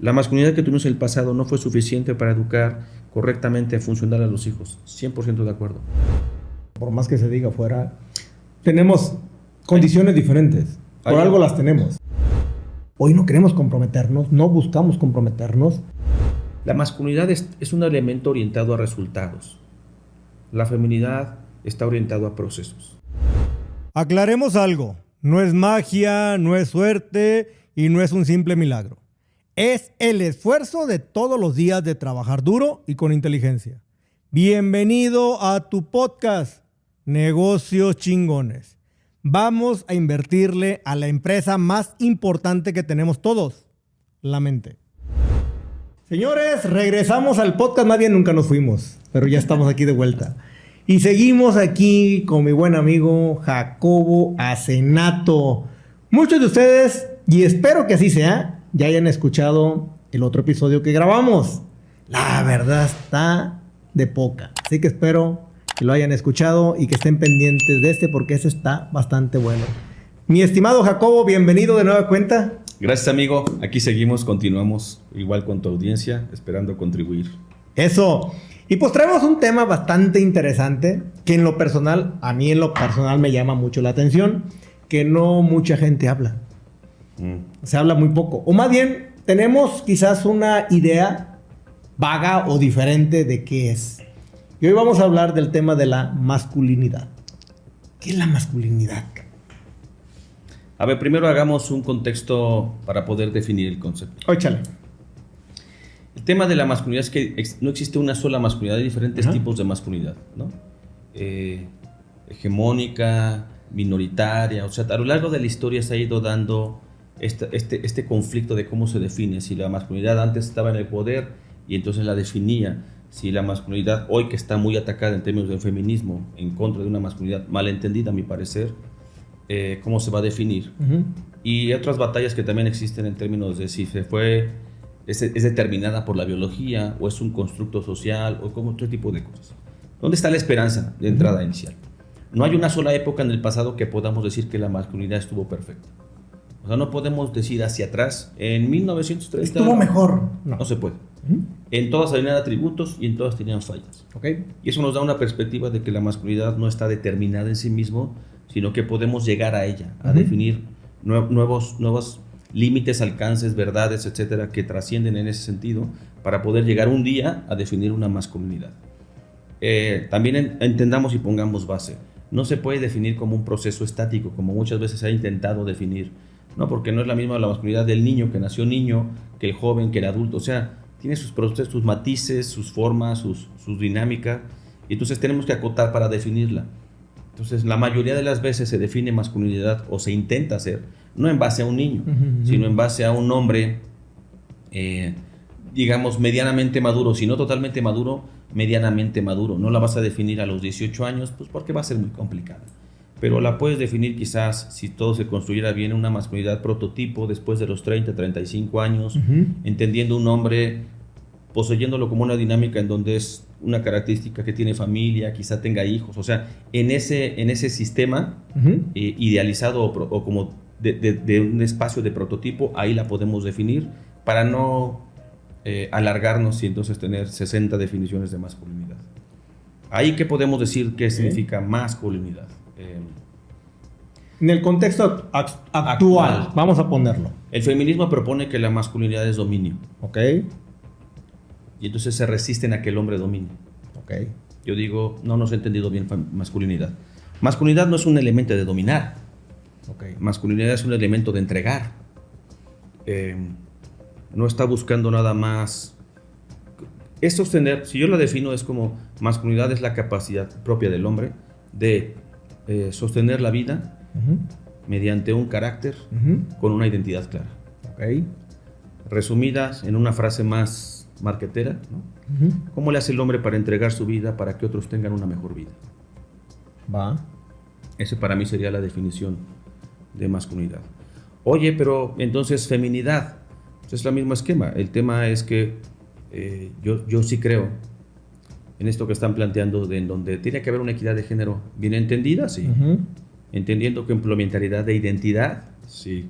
La masculinidad que tuvimos en el pasado no fue suficiente para educar correctamente, funcional a los hijos. 100% de acuerdo. Por más que se diga fuera, tenemos condiciones diferentes. Por algo las tenemos. Hoy no queremos comprometernos, no buscamos comprometernos. La masculinidad es un elemento orientado a resultados. La feminidad está orientado a procesos. Aclaremos algo. No es magia, no es suerte y no es un simple milagro. Es el esfuerzo de todos los días de trabajar duro y con inteligencia. Bienvenido a tu podcast, Negocios Chingones. Vamos a invertirle a la empresa más importante que tenemos todos, la mente. Señores, regresamos al podcast. Nadie nunca nos fuimos, pero ya estamos aquí de vuelta. Y seguimos aquí con mi buen amigo Jacobo Acenato. Muchos de ustedes, y espero que así sea, ya hayan escuchado el otro episodio que grabamos. La verdad está de poca. Así que espero que lo hayan escuchado y que estén pendientes de este porque ese está bastante bueno. Mi estimado Jacobo, bienvenido de nueva cuenta. Gracias, amigo. Aquí seguimos, continuamos igual con tu audiencia, esperando contribuir. Eso. Y pues traemos un tema bastante interesante que a mí en lo personal me llama mucho la atención, que no mucha gente habla. Se habla muy poco. O más bien, tenemos quizás una idea vaga o diferente de qué es. Y hoy vamos a hablar del tema de la masculinidad. ¿Qué es la masculinidad? A ver, primero hagamos un contexto para poder definir el concepto. Óchale. El tema de la masculinidad es que no existe una sola masculinidad, hay diferentes tipos de masculinidad, ¿no? Hegemónica, minoritaria, o sea, a lo largo de la historia se ha ido dando este conflicto de cómo se define, si la masculinidad antes estaba en el poder y entonces la definía, si la masculinidad hoy que está muy atacada en términos del feminismo, en contra de una masculinidad malentendida a mi parecer, cómo se va a definir. Y otras batallas que también existen en términos de si es determinada por la biología o es un constructo social o como otro tipo de cosas. ¿Dónde está la esperanza de entrada inicial? No hay una sola época en el pasado que podamos decir que la masculinidad estuvo perfecta. O sea, no podemos decir hacia atrás, en 1930... Estuvo mejor. No se puede. En todas tenían atributos y en todas tenían fallas. Okay. Y eso nos da una perspectiva de que la masculinidad no está determinada en sí mismo, sino que podemos llegar a ella, a definir nuevos límites, alcances, verdades, etcétera, que trascienden en ese sentido para poder llegar un día a definir una masculinidad. También entendamos y pongamos base. No se puede definir como un proceso estático, como muchas veces se ha intentado definir, ¿no? Porque no es la misma la masculinidad del niño que nació niño, que el joven, que el adulto. O sea, tiene sus procesos, sus matices, sus formas, sus dinámicas, y entonces tenemos que acotar para definirla. Entonces, la mayoría de las veces se define masculinidad o se intenta hacer, no en base a un niño, sino en base a un hombre, digamos, medianamente maduro, si no totalmente maduro, medianamente maduro. No la vas a definir a los 18 años, pues porque va a ser muy complicada. Pero la puedes definir quizás, si todo se construyera bien, una masculinidad prototipo después de los 30, 35 años, entendiendo un hombre, poseyéndolo como una dinámica en donde es una característica que tiene familia, quizá tenga hijos, o sea, en ese sistema idealizado o como de un espacio de prototipo, ahí la podemos definir para no alargarnos y entonces tener 60 definiciones de masculinidad. Ahí, ¿qué podemos decir que significa masculinidad? En el contexto actual, vamos a ponerlo. El feminismo propone que la masculinidad es dominio. Ok. Y entonces se resisten a que el hombre domine. Ok. Yo digo, no nos he entendido bien masculinidad. Masculinidad no es un elemento de dominar. Okay. Masculinidad es un elemento de entregar. No está buscando nada más. Es sostener, si yo lo defino, es como masculinidad es la capacidad propia del hombre de sostener la vida mediante un carácter con una identidad clara. Okay. Resumidas en una frase más marquetera, ¿no? ¿Cómo le hace el hombre para entregar su vida para que otros tengan una mejor vida? Va. Ese para mí sería la definición de masculinidad. Oye, pero entonces feminidad, es el mismo esquema. El tema es que yo sí creo en esto que están planteando, en donde tiene que haber una equidad de género bien entendida, sí. Entendiendo complementariedad de identidad, sí.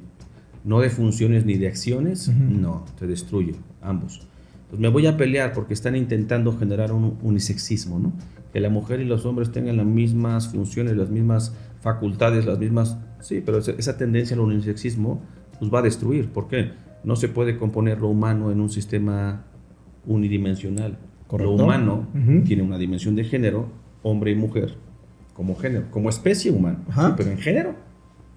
no de funciones ni de acciones, no, te destruye ambos. Entonces me voy a pelear porque están intentando generar un unisexismo, ¿no? Que la mujer y los hombres tengan las mismas funciones, las mismas facultades, las mismas... Sí, pero esa tendencia al unisexismo nos va a destruir. ¿Por qué? No se puede componer lo humano en un sistema unidimensional. Correcto. Lo humano tiene una dimensión de género, hombre y mujer, como género, como especie humana. Sí, pero en género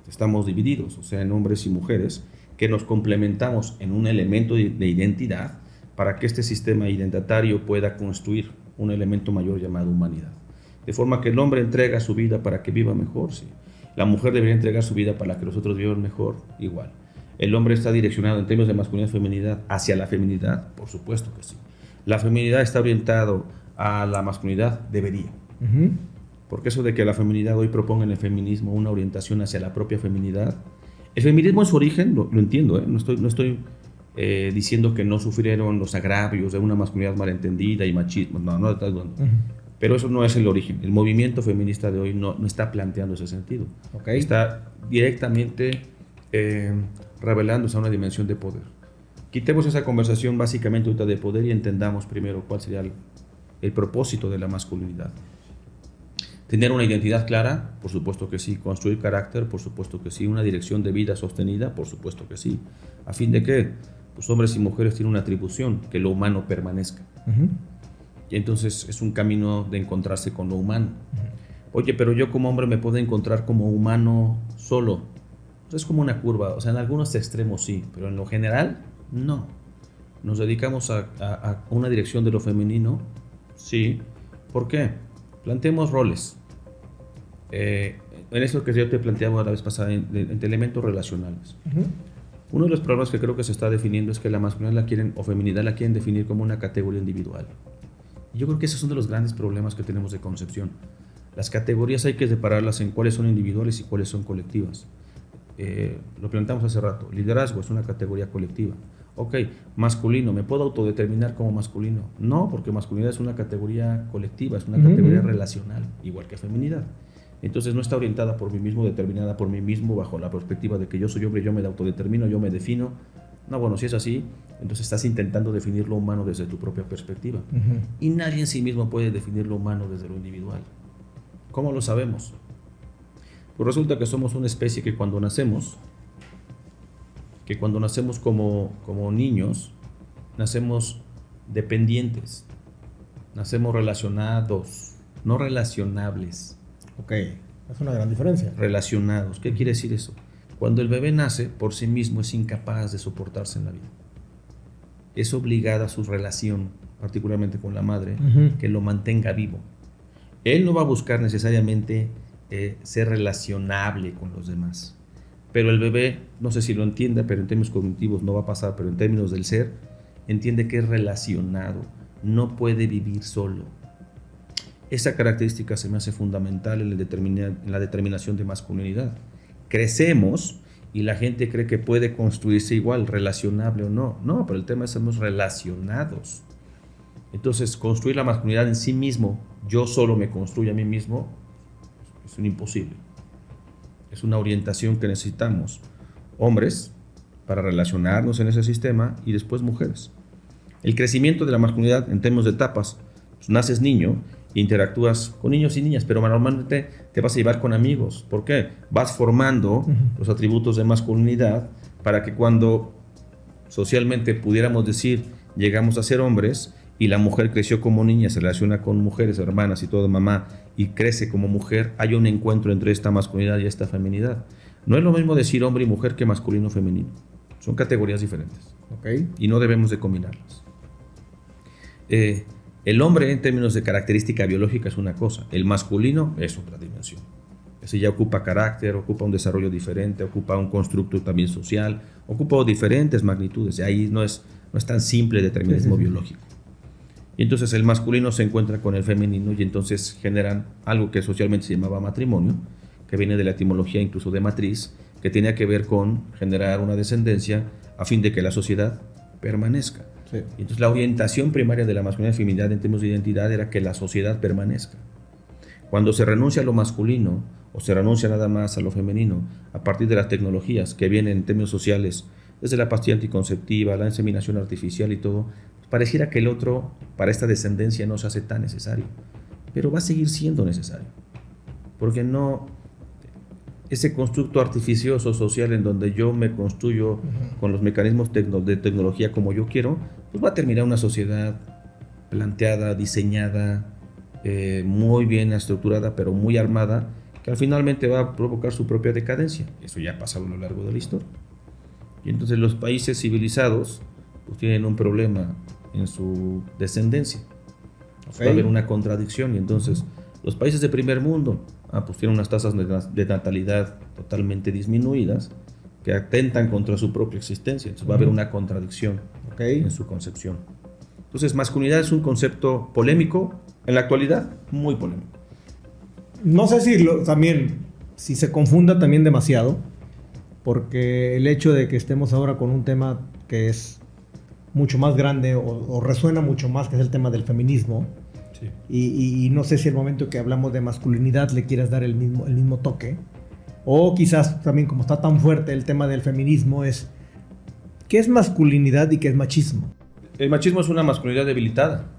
estamos divididos, o sea, en hombres y mujeres, que nos complementamos en un elemento de identidad para que este sistema identitario pueda construir un elemento mayor llamado humanidad. De forma que el hombre entrega su vida para que viva mejor, sí. La mujer debería entregar su vida para que los otros vivan mejor, igual. ¿El hombre está direccionado en términos de masculinidad y feminidad hacia la feminidad? Por supuesto que sí. ¿La feminidad está orientada a la masculinidad? Debería. Porque eso de que la feminidad hoy proponga en el feminismo una orientación hacia la propia feminidad, el feminismo en su origen, lo entiendo, no estoy diciendo que no sufrieron los agravios de una masculinidad malentendida y machismo, no, pero eso no es el origen. El movimiento feminista de hoy no está planteando ese sentido. Está directamente revelándose a una dimensión de poder. Quitemos esa conversación básicamente ahorita de poder y entendamos primero cuál sería el propósito de la masculinidad. Tener una identidad clara, por supuesto que sí. Construir carácter, por supuesto que sí. Una dirección de vida sostenida, por supuesto que sí. ¿A fin de qué? Pues hombres y mujeres tienen una atribución, que lo humano permanezca. Y entonces es un camino de encontrarse con lo humano. Oye, pero yo como hombre me puedo encontrar como humano solo. Pues es como una curva, o sea, en algunos extremos sí, pero en lo general, no. Nos dedicamos a una dirección de lo femenino, sí. ¿Por qué? Planteemos roles. En eso que yo te planteaba la vez pasada, entre elementos relacionales. Uno de los problemas que creo que se está definiendo es que la masculinidad o feminidad la quieren definir como una categoría individual. Yo creo que esos son de los grandes problemas que tenemos de concepción. Las categorías hay que separarlas en cuáles son individuales y cuáles son colectivas. Lo planteamos hace rato. Liderazgo es una categoría colectiva. Ok, masculino, ¿me puedo autodeterminar como masculino? No, porque masculinidad es una categoría colectiva, es una categoría relacional, igual que feminidad. Entonces no está orientada por mí mismo, determinada por mí mismo, bajo la perspectiva de que yo soy hombre, yo me autodetermino, yo me defino. No, bueno, si es así, entonces estás intentando definir lo humano desde tu propia perspectiva. Y nadie en sí mismo puede definir lo humano desde lo individual. ¿Cómo lo sabemos? Pues resulta que somos una especie que cuando nacemos como niños, nacemos dependientes, nacemos relacionados, no relacionables. Ok, es una gran diferencia. Relacionados. ¿Qué quiere decir eso? Cuando el bebé nace, por sí mismo es incapaz de soportarse en la vida. Es obligada a su relación, particularmente con la madre, que lo mantenga vivo. Él no va a buscar necesariamente ser relacionable con los demás. Pero el bebé, no sé si lo entienda, pero en términos cognitivos no va a pasar, pero en términos del ser, entiende que es relacionado, no puede vivir solo. Esa característica se me hace fundamental en la determinación de masculinidad. Crecemos y la gente cree que puede construirse igual, relacionable o no. No, pero el tema es que somos relacionados. Entonces, construir la masculinidad en sí mismo, yo solo me construyo a mí mismo, es un imposible. Es una orientación que necesitamos hombres para relacionarnos en ese sistema y después mujeres. El crecimiento de la masculinidad en términos de etapas, pues naces niño, interactúas con niños y niñas, pero normalmente te vas a llevar con amigos. ¿Por qué? Vas formando los atributos de masculinidad para que cuando socialmente pudiéramos decir llegamos a ser hombres y la mujer creció como niña, se relaciona con mujeres, hermanas y todo, mamá, y crece como mujer, hay un encuentro entre esta masculinidad y esta feminidad. No es lo mismo decir hombre y mujer que masculino o femenino. Son categorías diferentes. Okay. Y no debemos de combinarlas. El hombre en términos de característica biológica es una cosa, el masculino es otra dimensión. Ese ya ocupa carácter, ocupa un desarrollo diferente, ocupa un constructo también social, ocupa diferentes magnitudes, y ahí no es tan simple el determinismo biológico. Y entonces el masculino se encuentra con el femenino y entonces generan algo que socialmente se llamaba matrimonio, que viene de la etimología incluso de matriz, que tenía que ver con generar una descendencia a fin de que la sociedad permanezca. Sí. Y entonces la orientación primaria de la masculinidad y feminidad en términos de identidad era que la sociedad permanezca. Cuando se renuncia a lo masculino o se renuncia nada más a lo femenino a partir de las tecnologías que vienen en términos sociales, desde la pastilla anticonceptiva, la inseminación artificial y todo, pareciera que el otro para esta descendencia no se hace tan necesario, pero va a seguir siendo necesario, porque no, ese constructo artificioso social en donde yo me construyo con los mecanismos de tecnología como yo quiero, pues va a terminar una sociedad planteada, diseñada, muy bien estructurada, pero muy armada, que al finalmente va a provocar su propia decadencia. Eso ya ha pasado a lo largo de la historia. Y entonces los países civilizados pues tienen un problema en su descendencia. Okay. Va a haber una contradicción, y entonces los países de primer mundo pues tienen unas tasas de natalidad totalmente disminuidas que atentan contra su propia existencia. Entonces va a haber una contradicción en su concepción. Entonces, masculinidad es un concepto polémico, en la actualidad, muy polémico. No sé si se confunda también demasiado, porque el hecho de que estemos ahora con un tema que es mucho más grande o resuena mucho más, que es el tema del feminismo, sí. y no sé si el momento que hablamos de masculinidad le quieras dar el mismo toque, o quizás también como está tan fuerte el tema del feminismo es ¿qué es masculinidad y qué es machismo? El machismo es una masculinidad debilitada.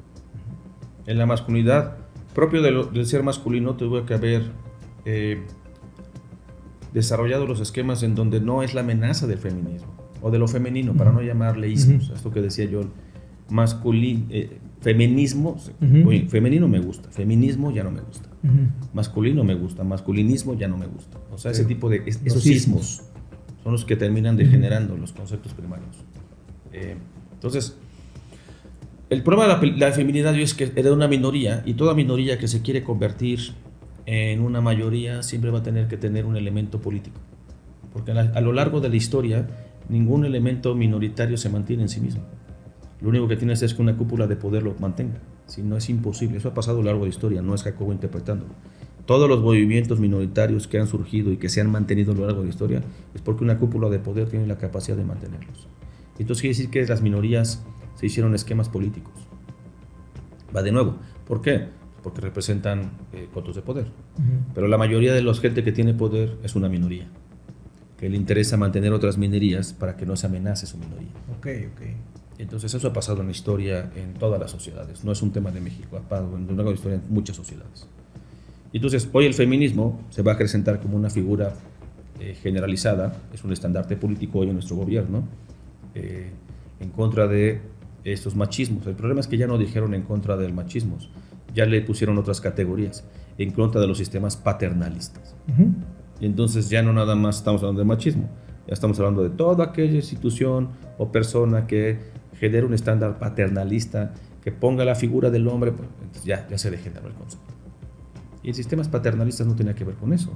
En la masculinidad, propio del ser masculino, tuvo que haber desarrollado los esquemas en donde no es la amenaza del feminismo, o de lo femenino, para no llamarle ismos, esto que decía yo, feminismo, oye, femenino me gusta, feminismo ya no me gusta, masculino me gusta, masculinismo ya no me gusta. O sea, ese tipo de, esos ismos son los que terminan degenerando los conceptos primarios. Entonces, el problema de la feminidad es que era una minoría, y toda minoría que se quiere convertir en una mayoría siempre va a tener que tener un elemento político, porque a lo largo de la historia ningún elemento minoritario se mantiene en sí mismo. Lo único que tienes es que una cúpula de poder lo mantenga, si no es imposible. Eso ha pasado a lo largo de la historia, no es Jacobo interpretándolo. Todos los movimientos minoritarios que han surgido y que se han mantenido a lo largo de la historia es porque una cúpula de poder tiene la capacidad de mantenerlos. Entonces quiere decir que las minorías se hicieron esquemas políticos. Va de nuevo. ¿Por qué? Porque representan cotos de poder. Pero la mayoría de la gente que tiene poder es una minoría, que le interesa mantener otras minorías para que no se amenace su minoría. Entonces eso ha pasado en la historia en todas las sociedades. No es un tema de México, ha pasado en la historia en muchas sociedades. Entonces hoy el feminismo se va a presentar como una figura generalizada, es un estandarte político hoy en nuestro gobierno, en contra de estos machismos. El problema es que ya no dijeron en contra del machismo, ya le pusieron otras categorías, en contra de los sistemas paternalistas. Y entonces ya no nada más estamos hablando de machismo, ya estamos hablando de toda aquella institución o persona que genere un estándar paternalista, que ponga la figura del hombre, pues, entonces ya se degeneró el concepto. Y en sistemas paternalistas no tenía que ver con eso.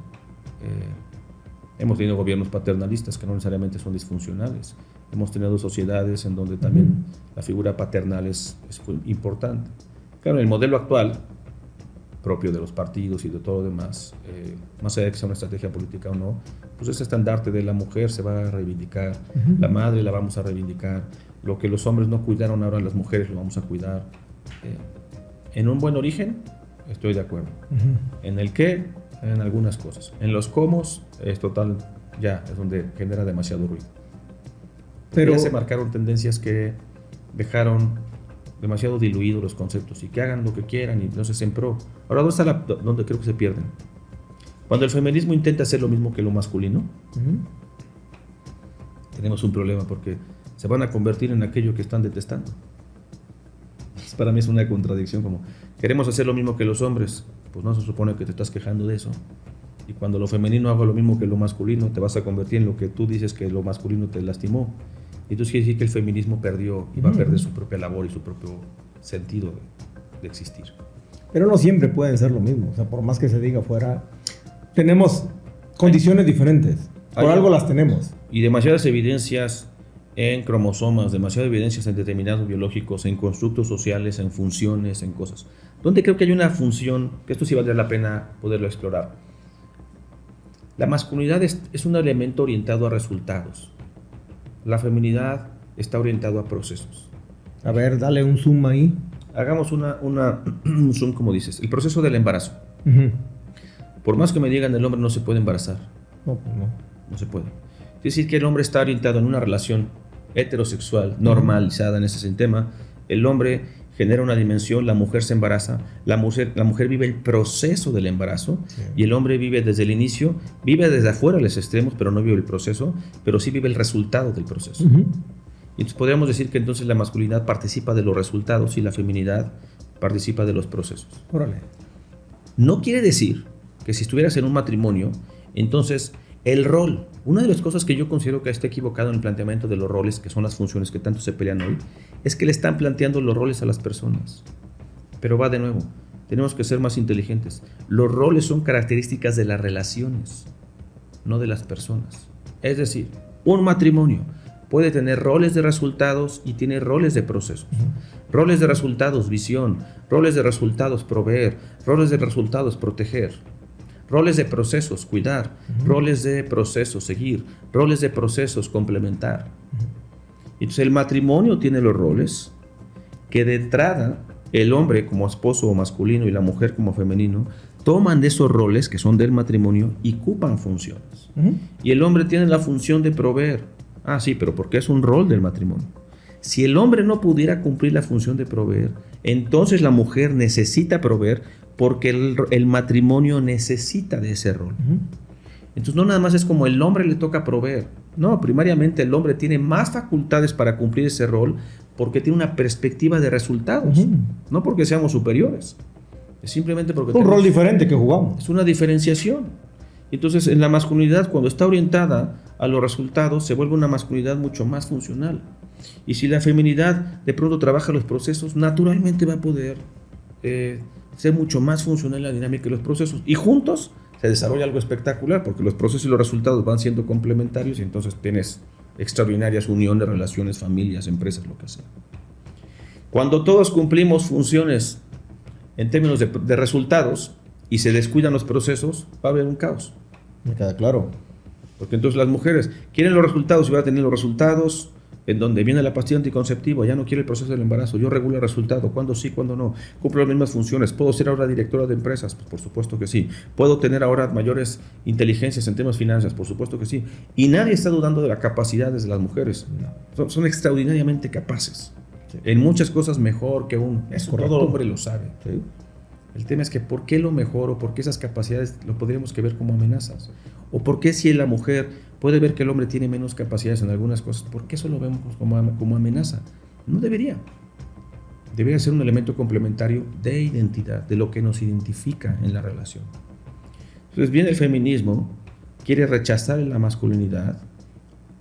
Hemos tenido gobiernos paternalistas que no necesariamente son disfuncionales. Hemos tenido sociedades en donde también la figura paternal es importante. Claro, en el modelo actual, propio de los partidos y de todo lo demás, más allá de que sea una estrategia política o no, pues ese estandarte de la mujer se va a reivindicar, la madre la vamos a reivindicar, lo que los hombres no cuidaron ahora las mujeres lo vamos a cuidar. En un buen origen, estoy de acuerdo. En el qué, en algunas cosas. En los cómo, es total, ya es donde genera demasiado ruido. Pero ya se marcaron tendencias que dejaron demasiado diluidos los conceptos y que hagan lo que quieran y entonces en pro. Ahora, ¿dónde está donde creo que se pierden? Cuando el feminismo intenta hacer lo mismo que lo masculino, tenemos un problema porque se van a convertir en aquello que están detestando. Para mí es una contradicción, como queremos hacer lo mismo que los hombres, pues no se supone que te estás quejando de eso. Y cuando lo femenino haga lo mismo que lo masculino, te vas a convertir en lo que tú dices que lo masculino te lastimó. Y entonces quiere decir que el feminismo perdió y va a perder su propia labor y su propio sentido de existir. Pero no siempre pueden ser lo mismo. O sea, por más que se diga fuera, tenemos condiciones diferentes. Por algo las tenemos. Y demasiadas evidencias en cromosomas, demasiadas evidencias en determinados biológicos, en constructos sociales, en funciones, en cosas. Donde creo que hay una función, que esto sí valdría la pena poderlo explorar. La masculinidad es un elemento orientado a resultados. La feminidad está orientado a procesos. A ver, dale un zoom ahí. Hagamos un zoom, como dices. El proceso del embarazo. Por más que me digan, el hombre no se puede embarazar. No, pues no. No se puede. Es decir, que el hombre está orientado en una relación heterosexual, normalizada en ese tema. El hombre genera una dimensión, la mujer se embaraza, la mujer vive el proceso del embarazo, y el hombre vive desde el inicio, vive desde afuera los extremos, pero no vive el proceso, pero sí vive el resultado del proceso. Y entonces podríamos decir que entonces la masculinidad participa de los resultados y la feminidad participa de los procesos. Órale. No quiere decir que si estuvieras en un matrimonio, entonces el rol, una de las cosas que yo considero que está equivocado en el planteamiento de los roles, que son las funciones que tanto se pelean hoy, es que le están planteando los roles a las personas. Pero va de nuevo, tenemos que ser más inteligentes. Los roles son características de las relaciones, no de las personas. Es decir, un matrimonio puede tener roles de resultados y tiene roles de procesos. Roles de resultados, visión. Roles de resultados, proveer. Roles de resultados, proteger. Roles de procesos, cuidar. Roles de procesos, seguir. Roles de procesos, complementar. Entonces el matrimonio tiene los roles que de entrada el hombre como esposo o masculino y la mujer como femenino toman de esos roles que son del matrimonio y ocupan funciones. Y el hombre tiene la función de proveer. Ah, sí, pero porque es un rol del matrimonio. Si el hombre no pudiera cumplir la función de proveer, entonces la mujer necesita proveer porque el matrimonio necesita de ese rol. Entonces no nada más es como el hombre le toca proveer. No, primariamente el hombre tiene más facultades para cumplir ese rol porque tiene una perspectiva de resultados. No porque seamos superiores. Es simplemente porque un rol diferente que jugamos. Es una diferenciación. Entonces en la masculinidad, cuando está orientada a los resultados, se vuelve una masculinidad mucho más funcional. Y si la feminidad de pronto trabaja los procesos, naturalmente va a poder ser mucho más funcional la dinámica de los procesos. Y juntos se desarrolla algo espectacular, porque los procesos y los resultados van siendo complementarios y entonces tienes extraordinarias unión de relaciones, familias, empresas, lo que sea. Cuando todos cumplimos funciones en términos de resultados y se descuidan los procesos, va a haber un caos. Me queda claro. Porque entonces las mujeres quieren los resultados y van a tener los resultados en donde viene la pastilla anticonceptiva, ya no quiere el proceso del embarazo, yo regulo el resultado, cuándo sí, cuándo no, cumplo las mismas funciones, ¿puedo ser ahora directora de empresas? Pues por supuesto que sí. ¿Puedo tener ahora mayores inteligencias en temas de finanzas? Por supuesto que sí. Y nadie está dudando de las capacidades de las mujeres. Son extraordinariamente capaces. Sí. En muchas cosas mejor que eso todo hombre lo sabe. ¿Sí? El tema es que ¿por qué lo mejor o por qué esas capacidades lo podríamos que ver como amenazas? ¿O por qué si la mujer puede ver que el hombre tiene menos capacidades en algunas cosas, por qué eso lo vemos como amenaza? No debería. Debería ser un elemento complementario de identidad, de lo que nos identifica en la relación. Entonces viene el feminismo, quiere rechazar la masculinidad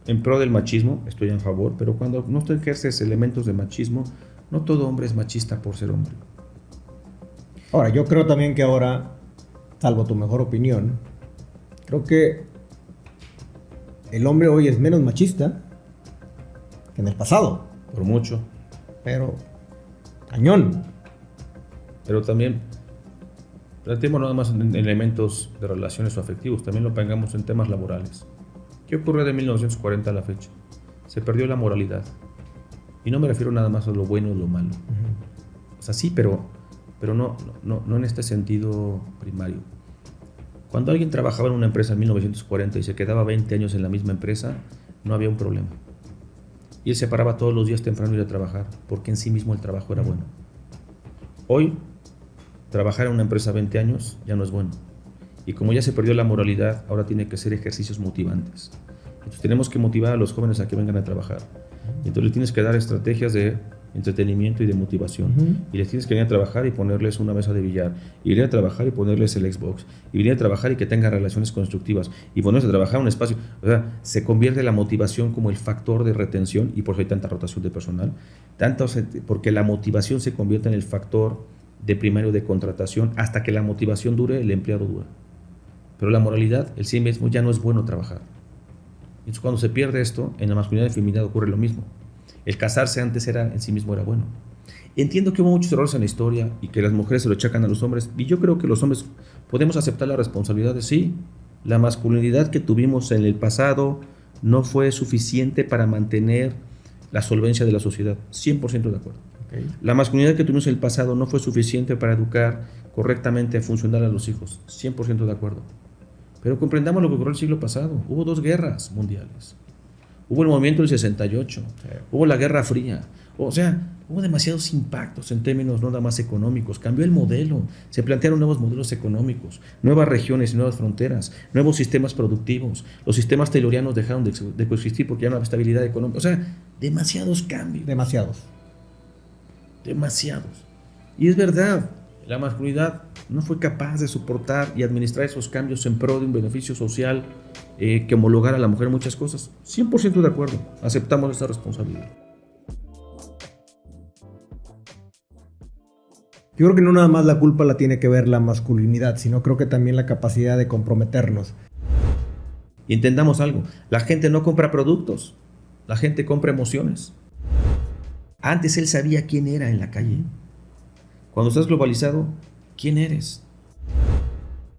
en pro del machismo, estoy en favor, pero cuando no te ejerces elementos de machismo, no todo hombre es machista por ser hombre. Ahora, yo creo también que ahora, salvo tu mejor opinión, creo que el hombre hoy es menos machista que en el pasado. Por mucho. Pero, cañón. Pero también, planteemos nada más en elementos de relaciones o afectivos, también lo pongamos en temas laborales. ¿Qué ocurrió de 1940 a la fecha? Se perdió la moralidad. Y no me refiero nada más a lo bueno o lo malo. O sea, sí, pero no en este sentido primario. Cuando alguien trabajaba en una empresa en 1940 y se quedaba 20 años en la misma empresa, no había un problema. Y él se paraba todos los días temprano a ir a trabajar, porque en sí mismo el trabajo era bueno. Hoy, trabajar en una empresa 20 años ya no es bueno. Y como ya se perdió la moralidad, ahora tiene que ser ejercicios motivantes. Entonces tenemos que motivar a los jóvenes a que vengan a trabajar. Y entonces les tienes que dar estrategias de entretenimiento y de motivación. Y les tienes que venir a trabajar y ponerles una mesa de billar, y venir a trabajar y ponerles el Xbox, y venir a trabajar y que tengan relaciones constructivas, y ponerse a trabajar en un espacio. O sea, se convierte la motivación como el factor de retención, y por eso hay tanta rotación de personal, porque la motivación se convierte en el factor de primario de contratación. Hasta que la motivación dure, el empleado dura. Pero la moralidad, el sí mismo, ya no es bueno trabajar. Entonces cuando se pierde esto, en la masculinidad y feminidad ocurre lo mismo. El casarse antes en sí mismo era bueno. Entiendo que hubo muchos errores en la historia y que las mujeres se lo achacan a los hombres, y yo creo que los hombres podemos aceptar la responsabilidad de sí. La masculinidad que tuvimos en el pasado no fue suficiente para mantener la solvencia de la sociedad. 100% de acuerdo. La masculinidad que tuvimos en el pasado no fue suficiente para educar correctamente, funcional a los hijos. 100% de acuerdo. Pero comprendamos lo que ocurrió el siglo pasado. Hubo 2 guerras mundiales. Hubo el movimiento del 68. Hubo la Guerra Fría. O sea, hubo demasiados impactos en términos no nada más económicos. Cambió el modelo. Se plantearon nuevos modelos económicos, nuevas regiones y nuevas fronteras, nuevos sistemas productivos. Los sistemas taylorianos dejaron de coexistir porque ya no había estabilidad económica. O sea, demasiados cambios. Demasiados. Y es verdad, la masculinidad no fue capaz de soportar y administrar esos cambios en pro de un beneficio social que homologara a la mujer en muchas cosas. 100% de acuerdo. Aceptamos esa responsabilidad. Yo creo que no nada más la culpa la tiene que ver la masculinidad, sino creo que también la capacidad de comprometernos. Y entendamos algo, la gente no compra productos, la gente compra emociones. Antes él sabía quién era en la calle. Cuando estás globalizado, ¿quién eres?